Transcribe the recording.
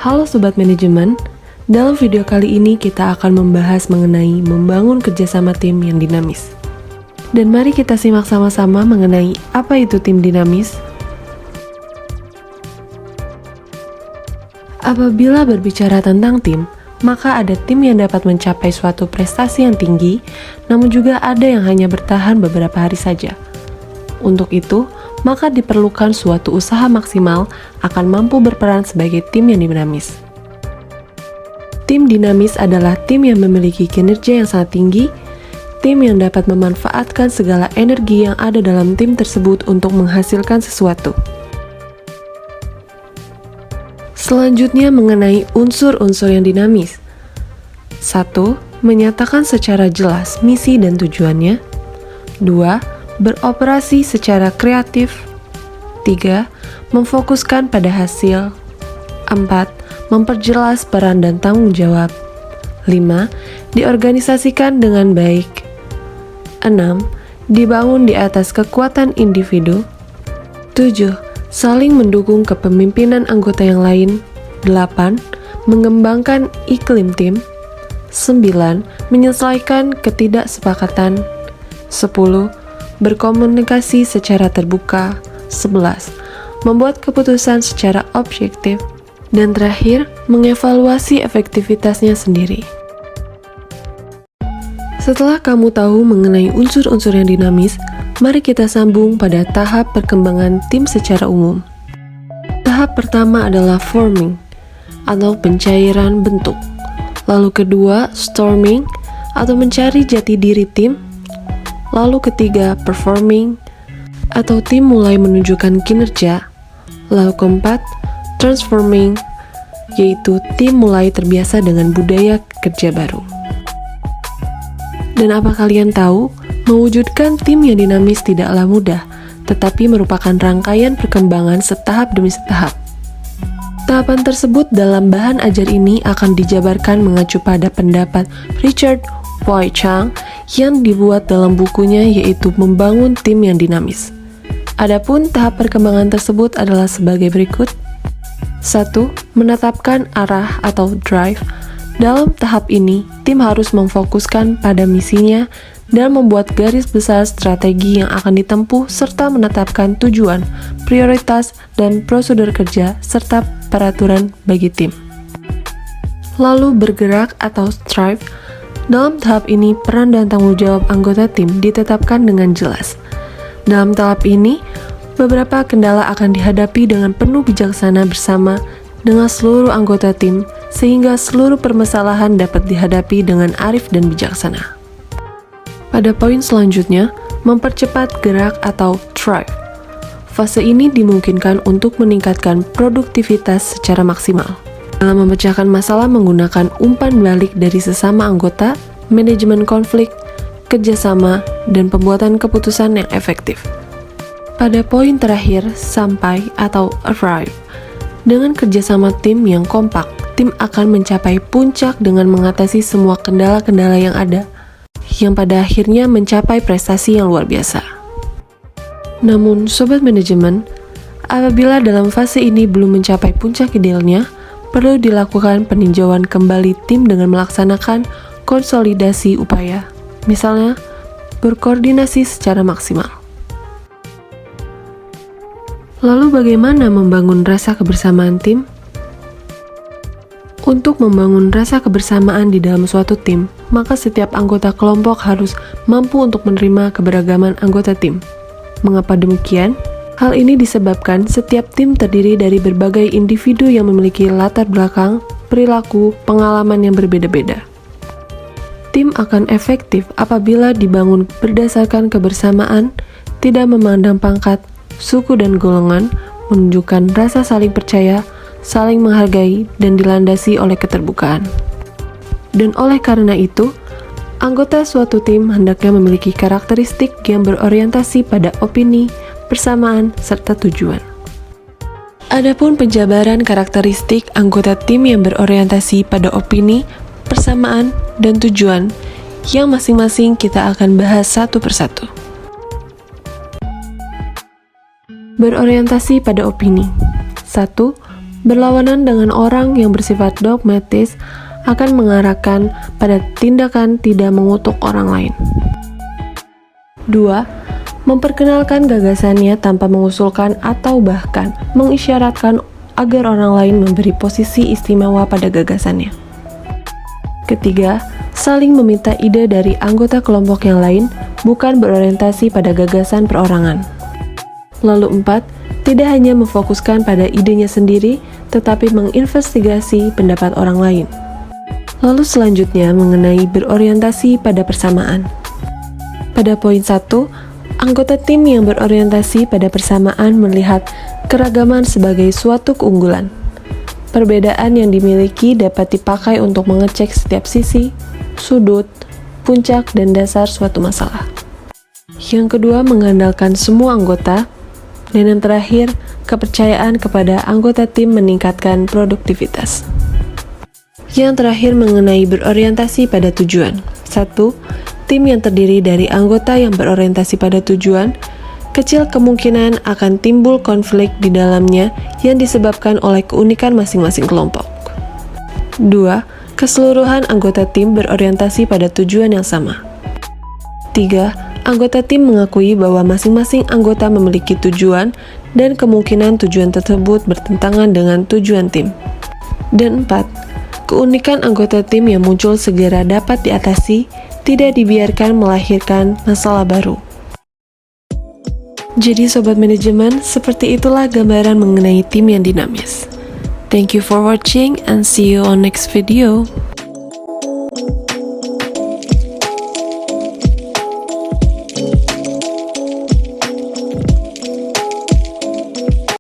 Halo Sobat Manajemen, dalam video kali ini kita akan membahas mengenai membangun kerjasama tim yang dinamis. Dan mari kita simak sama-sama mengenai apa itu tim dinamis. Apabila berbicara tentang tim, maka ada tim yang dapat mencapai suatu prestasi yang tinggi, namun juga ada yang hanya bertahan beberapa hari saja. Untuk itu, maka diperlukan suatu usaha maksimal akan mampu berperan sebagai tim yang dinamis. Tim dinamis adalah tim yang memiliki kinerja yang sangat tinggi, tim yang dapat memanfaatkan segala energi yang ada dalam tim tersebut untuk menghasilkan sesuatu. Selanjutnya mengenai unsur-unsur yang dinamis. 1. Menyatakan secara jelas misi dan tujuannya. 2. Beroperasi secara kreatif. 3. Memfokuskan pada hasil. 4. Memperjelas peran dan tanggung jawab. 5. Diorganisasikan dengan baik. 6. Dibangun di atas kekuatan individu. 7. Saling mendukung kepemimpinan anggota yang lain. 8. Mengembangkan iklim tim. 9. Menyelesaikan ketidaksepakatan. 10. Berkomunikasi secara terbuka. 11. Membuat keputusan secara objektif. Dan terakhir, mengevaluasi efektivitasnya sendiri. Setelah kamu tahu mengenai unsur-unsur yang dinamis, mari kita sambung pada tahap perkembangan tim secara umum. Tahap pertama adalah forming, atau pencairan bentuk. Lalu kedua, storming, atau mencari jati diri tim. Lalu ketiga, performing, atau tim mulai menunjukkan kinerja. Lalu keempat, transforming, yaitu tim mulai terbiasa dengan budaya kerja baru. Dan apa kalian tahu, mewujudkan tim yang dinamis tidaklah mudah, tetapi merupakan rangkaian perkembangan setahap demi setahap. Tahapan tersebut dalam bahan ajar ini akan dijabarkan mengacu pada pendapat Richard Y. Chang yang dibuat dalam bukunya, yaitu Membangun Tim yang Dinamis. Adapun tahap perkembangan tersebut adalah sebagai berikut. 1. Menetapkan arah atau drive. Dalam tahap ini, tim harus memfokuskan pada misinya dan membuat garis besar strategi yang akan ditempuh serta menetapkan tujuan, prioritas, dan prosedur kerja serta peraturan bagi tim. Lalu bergerak atau strive. Dalam tahap ini, peran dan tanggung jawab anggota tim ditetapkan dengan jelas. Dalam tahap ini, beberapa kendala akan dihadapi dengan penuh bijaksana bersama dengan seluruh anggota tim, sehingga seluruh permasalahan dapat dihadapi dengan arif dan bijaksana. Pada poin selanjutnya, mempercepat gerak atau thrive. Fase ini dimungkinkan untuk meningkatkan produktivitas secara maksimal. Dalam memecahkan masalah menggunakan umpan balik dari sesama anggota, manajemen konflik, kerjasama, dan pembuatan keputusan yang efektif. Pada poin terakhir, sampai atau arrive. Dengan kerjasama tim yang kompak, tim akan mencapai puncak dengan mengatasi semua kendala-kendala yang ada, yang pada akhirnya mencapai prestasi yang luar biasa. Namun, Sobat Manajemen, apabila dalam fase ini belum mencapai puncak idealnya, perlu dilakukan peninjauan kembali tim dengan melaksanakan konsolidasi upaya, misalnya berkoordinasi secara maksimal. Lalu bagaimana membangun rasa kebersamaan tim? Untuk membangun rasa kebersamaan di dalam suatu tim, maka setiap anggota kelompok harus mampu untuk menerima keberagaman anggota tim. Mengapa demikian? Hal ini disebabkan setiap tim terdiri dari berbagai individu yang memiliki latar belakang, perilaku, pengalaman yang berbeda-beda. Tim akan efektif apabila dibangun berdasarkan kebersamaan, tidak memandang pangkat, suku dan golongan, menunjukkan rasa saling percaya, saling menghargai, dan dilandasi oleh keterbukaan. Dan oleh karena itu, anggota suatu tim hendaknya memiliki karakteristik yang berorientasi pada opini, persamaan, serta tujuan. Adapun penjabaran karakteristik anggota tim yang berorientasi pada opini, persamaan, dan tujuan, yang masing-masing kita akan bahas satu persatu. Berorientasi pada opini. 1. Berlawanan dengan orang yang bersifat dogmatis akan mengarahkan pada tindakan tidak mengutuk orang lain. 2. Memperkenalkan gagasannya tanpa mengusulkan atau bahkan mengisyaratkan agar orang lain memberi posisi istimewa pada gagasannya. Ketiga, saling meminta ide dari anggota kelompok yang lain, bukan berorientasi pada gagasan perorangan. Lalu 4, tidak hanya memfokuskan pada idenya sendiri, tetapi menginvestigasi pendapat orang lain. Lalu selanjutnya mengenai berorientasi pada persamaan. Pada poin 1, anggota tim yang berorientasi pada persamaan melihat keragaman sebagai suatu keunggulan. Perbedaan yang dimiliki dapat dipakai untuk mengecek setiap sisi, sudut, puncak, dan dasar suatu masalah. Yang kedua, mengandalkan semua anggota. Dan yang terakhir, kepercayaan kepada anggota tim meningkatkan produktivitas. Yang terakhir mengenai berorientasi pada tujuan. 1. Tim yang terdiri dari anggota yang berorientasi pada tujuan, kecil kemungkinan akan timbul konflik di dalamnya yang disebabkan oleh keunikan masing-masing kelompok. 2. Keseluruhan anggota tim berorientasi pada tujuan yang sama. 3. Anggota tim mengakui bahwa masing-masing anggota memiliki tujuan dan kemungkinan tujuan tersebut bertentangan dengan tujuan tim. Dan 4. Keunikan anggota tim yang muncul segera dapat diatasi, tidak dibiarkan melahirkan masalah baru. Jadi sobat manajemen, seperti itulah gambaran mengenai tim yang dinamis. Thank you for watching and see you on next video.